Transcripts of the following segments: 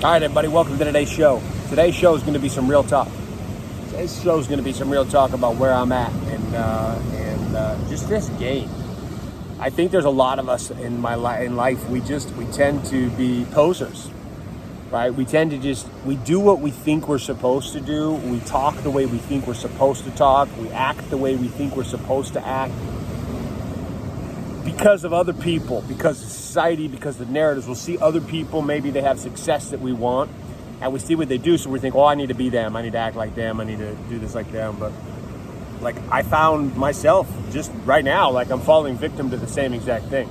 All right, everybody, welcome to today's show. Today's show is going to be some real talk. Today's show is going to be some real talk about where I'm at and just this game. I think there's a lot of us in life. We tend to be posers, right? We tend to we do what we think we're supposed to do. We talk the way we think we're supposed to talk. We act the way we think we're supposed to act. Because of other people, because of society, because of the narratives, we'll see other people, maybe they have success that we want, and we see what they do, so we think, oh, I need to be them, I need to act like them, I need to do this like them. But like, I found myself just right now, like, I'm falling victim to the same exact thing.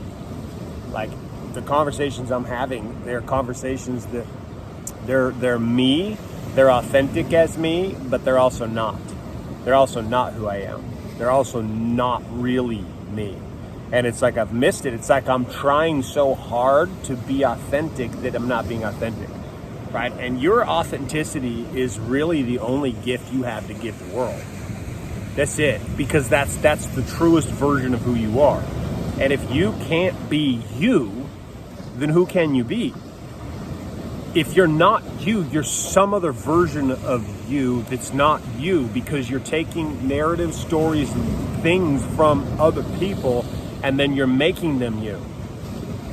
Like, the conversations I'm having, they're conversations that they're me, they're authentic as me, but they're also not. They're also not who I am. They're also not really me. And it's like I've missed it. It's like I'm trying so hard to be authentic that I'm not being authentic, right? And your authenticity is really the only gift you have to give the world. That's it, because that's the truest version of who you are. And if you can't be you, then who can you be? If you're not you, you're some other version of you that's not you, because you're taking narrative stories and things from other people and then you're making them you.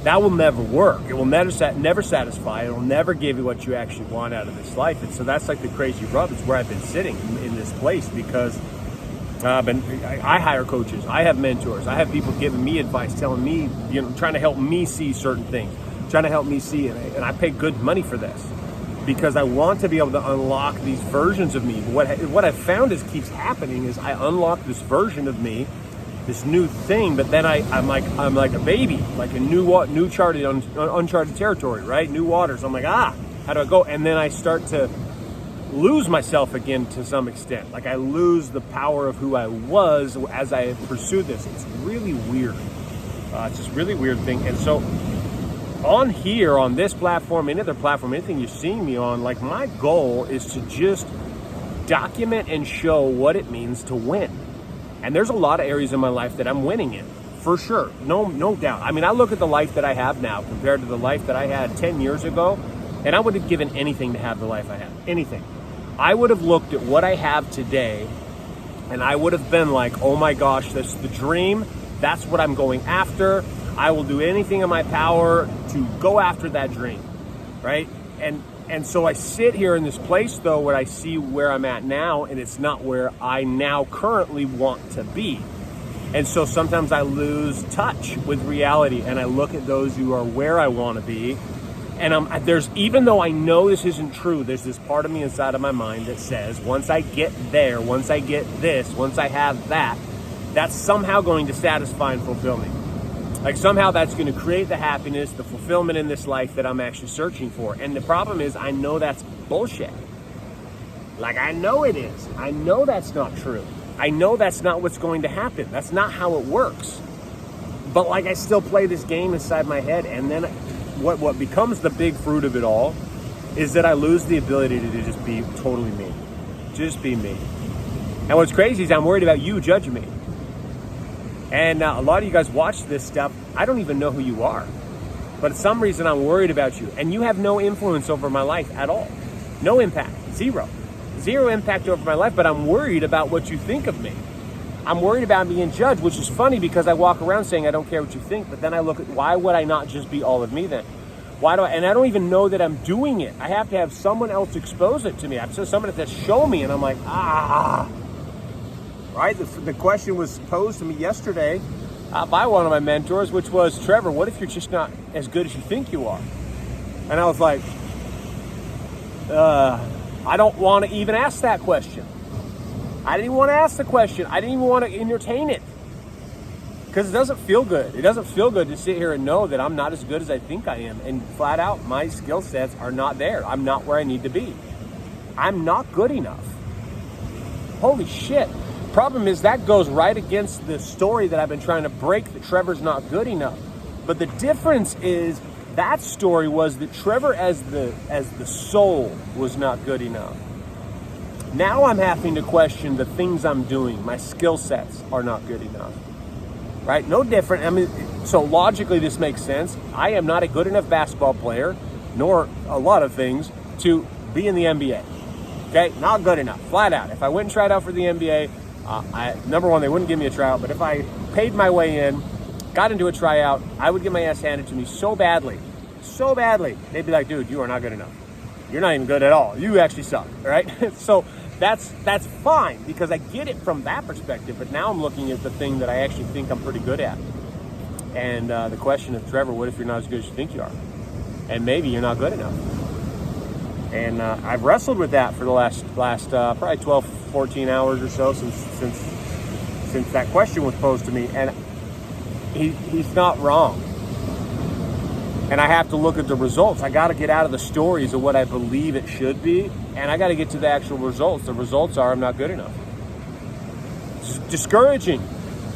That will never work. It will never satisfy. It will never give you what you actually want out of this life. And so that's like the crazy rub. It's where I've been sitting in this place, because I hire coaches. I have mentors. I have people giving me advice, telling me, trying to help me see certain things, trying to help me see it. And I pay good money for this because I want to be able to unlock these versions of me. What I've found keeps happening is I unlock this version of me, this new thing, but then I'm like a baby, like a new charted, uncharted territory, right? New waters. I'm like, how do I go? And then I start to lose myself again to some extent. Like I lose the power of who I was as I pursued this. It's really weird. It's this really weird thing. And so on here, on this platform, any other platform, anything you're seeing me on, like my goal is to just document and show what it means to win. And there's a lot of areas in my life that I'm winning in, for sure, no doubt. I mean, I look at the life that I have now compared to the life that I had 10 years ago, and I would have given anything to have the life I had, anything. I would have looked at what I have today, and I would have been like, oh my gosh, that's the dream. That's what I'm going after. I will do anything in my power to go after that dream, right? And so I sit here in this place, though, where I see where I'm at now, and it's not where I now currently want to be. And so sometimes I lose touch with reality, and I look at those who are where I want to be, and even though I know this isn't true, there's this part of me inside of my mind that says, once I get there, once I get this, once I have that, that's somehow going to satisfy and fulfill me. Like somehow that's going to create the happiness, the fulfillment in this life that I'm actually searching for. And the problem is, I know that's bullshit. Like I know it is. I know that's not true. I know that's not what's going to happen. That's not how it works. But like I still play this game inside my head, and then what becomes the big fruit of it all is that I lose the ability to just be totally me. Just be me. And what's crazy is I'm worried about you judging me. And a lot of you guys watch this stuff. I don't even know who you are. But for some reason, I'm worried about you. And you have no influence over my life at all. No impact. Zero. Zero impact over my life, but I'm worried about what you think of me. I'm worried about being judged, which is funny because I walk around saying I don't care what you think, but then I look at, why would I not just be all of me then? And I don't even know that I'm doing it. I have to have someone else expose it to me. I have to someone that show me, and I'm like, right? The question was posed to me yesterday by one of my mentors, which was, Trevor, what if you're just not as good as you think you are? And I was like, I don't want to even ask that question. I didn't even want to ask the question. I didn't even want to entertain it. Because it doesn't feel good. It doesn't feel good to sit here and know that I'm not as good as I think I am. And flat out, my skill sets are not there. I'm not where I need to be. I'm not good enough. Holy shit. Problem is that goes right against the story that I've been trying to break, that Trevor's not good enough. But the difference is that story was that Trevor as the soul was not good enough. Now I'm having to question the things I'm doing. My skill sets are not good enough. Right? No different. I mean, so logically this makes sense. I am not a good enough basketball player nor a lot of things to be in the NBA. Okay, not good enough, flat out. If I went and tried out for the NBA, number one, they wouldn't give me a tryout, but if I paid my way in, got into a tryout, I would get my ass handed to me so badly. They'd be like, dude, you are not good enough. You're not even good at all. You actually suck, right? So that's fine because I get it from that perspective, but now I'm looking at the thing that I actually think I'm pretty good at. And the question of, Trevor, what if you're not as good as you think you are? And maybe you're not good enough. And I've wrestled with that for the last probably 12, 14 hours or so since that question was posed to me. And he's not wrong. And I have to look at the results. I got to get out of the stories of what I believe it should be, and I got to get to the actual results. The results are I'm not good enough. It's discouraging.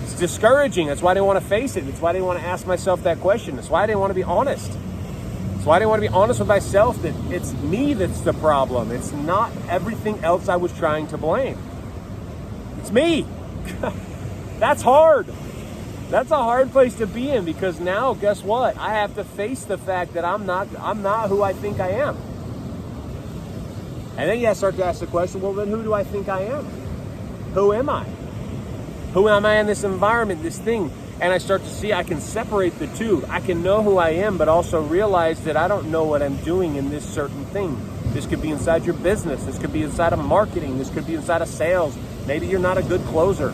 It's discouraging. That's why I didn't want to face it. That's why I didn't want to ask myself that question. That's why I didn't want to be honest. That's why I didn't want to be honest with myself that it's me that's the problem. It's not everything else I was trying to blame. It's me. That's hard. That's a hard place to be in because now, guess what? I have to face the fact that I'm not who I think I am. And then you start to ask the question, well, then who do I think I am? Who am I? Who am I in this environment, this thing? And I start to see I can separate the two. I can know who I am, but also realize that I don't know what I'm doing in this certain thing. This could be inside your business. This could be inside of marketing. This could be inside of sales. Maybe you're not a good closer.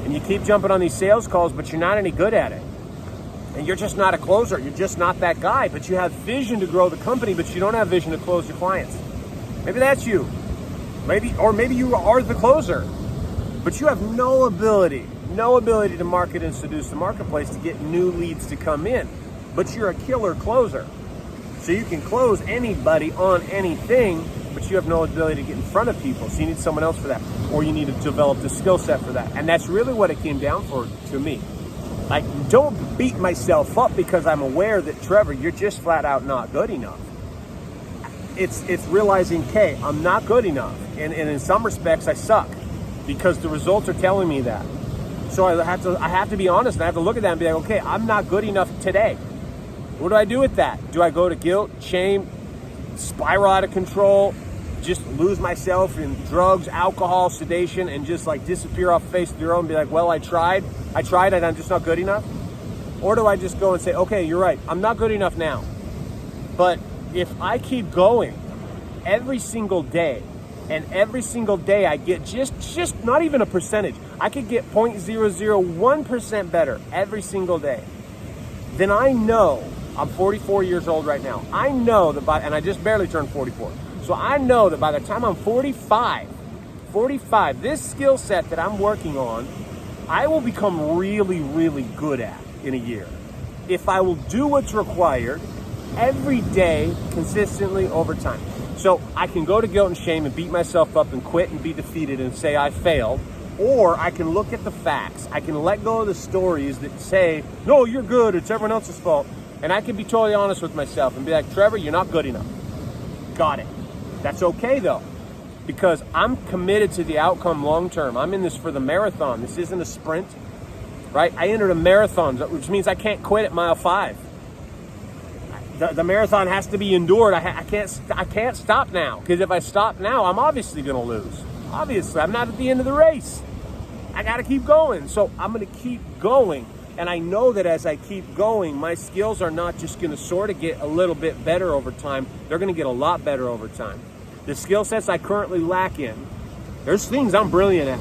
And you keep jumping on these sales calls, but you're not any good at it. And you're just not a closer. You're just not that guy. But you have vision to grow the company, but you don't have vision to close your clients. Maybe that's you. Maybe you are the closer. But you have no ability to market and seduce the marketplace to get new leads to come in. But you're a killer closer. So you can close anybody on anything, but you have no ability to get in front of people. So you need someone else for that. Or you need to develop the skill set for that. And that's really what it came down to me. Like, don't beat myself up because I'm aware that, Trevor, you're just flat out not good enough. It's realizing, okay, I'm not good enough. And in some respects, I suck because the results are telling me that. So I have to be honest and I have to look at that and be like, okay, I'm not good enough today. What do I do with that? Do I go to guilt, shame, spiral out of control, just lose myself in drugs, alcohol, sedation, and just like disappear off the face of the earth and be like, well, I tried and I'm just not good enough? Or do I just go and say, okay, you're right, I'm not good enough now. But if I keep going every single day, and every single day I get just not even a percentage, I could get 0.001% better every single day, then I know, I'm 44 years old right now, I know that and I just barely turned 44, so I know that by the time I'm 45, this skill set that I'm working on, I will become really, really good at in a year. If I will do what's required every day, consistently, over time. So I can go to guilt and shame and beat myself up and quit and be defeated and say I failed, or I can look at the facts. I can let go of the stories that say, no, you're good, it's everyone else's fault. And I can be totally honest with myself and be like, Trevor, you're not good enough. Got it. That's okay though, because I'm committed to the outcome long term. I'm in this for the marathon. This isn't a sprint, right? I entered a marathon, which means I can't quit at mile 5. The marathon has to be endured. I can't stop now, because if I stop now, I'm obviously going to lose. Obviously, I'm not at the end of the race. I got to keep going. So I'm going to keep going. And I know that as I keep going, my skills are not just going to sort of get a little bit better over time. They're going to get a lot better over time. The skill sets I currently lack in, there's things I'm brilliant at.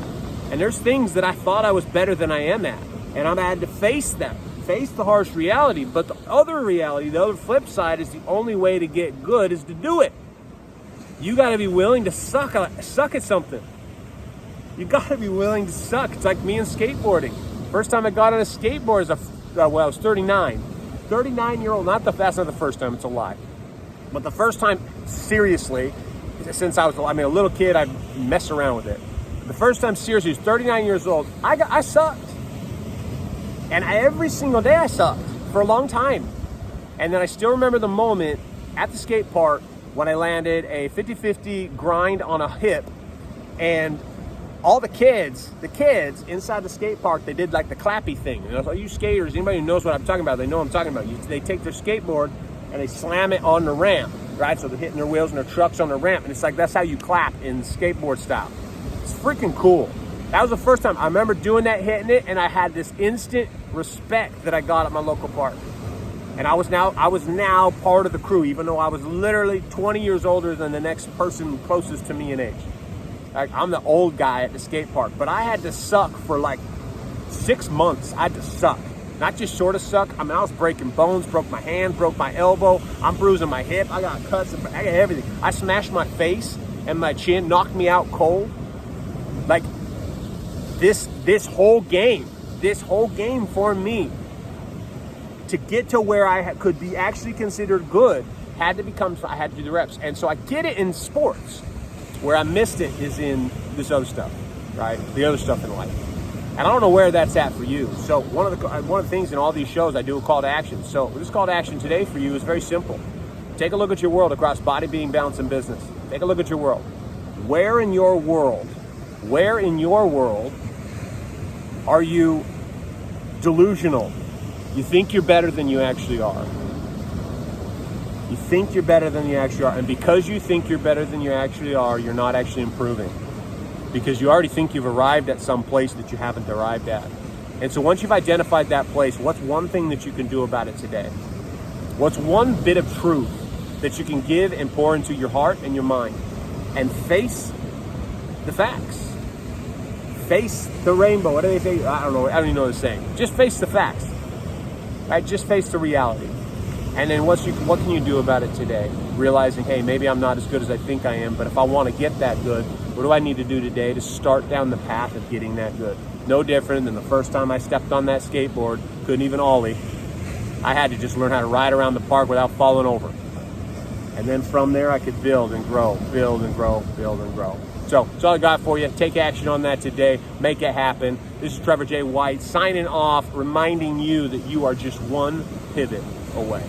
And there's things that I thought I was better than I am at. And I've had to face them. Face the harsh reality, but the other reality, the other flip side, is the only way to get good is to do it. You got to be willing to suck at something. You got to be willing to suck. It's like me and skateboarding. First time I got on a skateboard I was 39. 39-year-old, that's not the first time, it's a lie. But the first time, seriously, since I was a little kid, I'd mess around with it. The first time, seriously, I was 39 years old, I sucked. And every single day I sucked for a long time. And then I still remember the moment at the skate park when I landed a 50-50 grind on a hip, and all the kids inside the skate park, they did like the clappy thing. You skaters, anybody who knows what I'm talking about, they know what I'm talking about. They take their skateboard and they slam it on the ramp, right? So they're hitting their wheels and their trucks on the ramp, and it's like that's how you clap in skateboard style. It's freaking cool. That was the first time I remember doing that, hitting it, and I had this instant respect that I got at my local park. And I was now part of the crew, even though I was literally 20 years older than the next person closest to me in age. Like, I'm the old guy at the skate park, but I had to suck for like 6 months. I had to suck. Not just sort of suck. I mean, I was breaking bones, broke my hand, broke my elbow. I'm bruising my hip. I got cuts. I got everything. I smashed my face and my chin, knocked me out cold. Like, this whole game for me, to get to where I could be actually considered good, I had to do the reps. And so I get it in sports. Where I missed it is in this other stuff, right? The other stuff in life. And I don't know where that's at for you. So one of the things in all these shows, I do a call to action. So this call to action today for you is very simple. Take a look at your world across body, being, balance, and business. Take a look at your world. Where in your world are you delusional? You think you're better than you actually are. You think you're better than you actually are. And because you think you're better than you actually are, you're not actually improving. Because you already think you've arrived at some place that you haven't arrived at. And so once you've identified that place, what's one thing that you can do about it today? What's one bit of truth that you can give and pour into your heart and your mind? And face the facts. Face the rainbow. What do they say? I don't know. I don't even know what they're saying. Just face the facts. Right? Just face the reality. And then what can you do about it today? Realizing, hey, maybe I'm not as good as I think I am, but if I want to get that good, what do I need to do today to start down the path of getting that good? No different than the first time I stepped on that skateboard, couldn't even ollie. I had to just learn how to ride around the park without falling over. And then from there, I could build and grow, build and grow, build and grow. So that's all I got for you. Take action on that today. Make it happen. This is Trevor J. White signing off, reminding you that you are just one pivot away.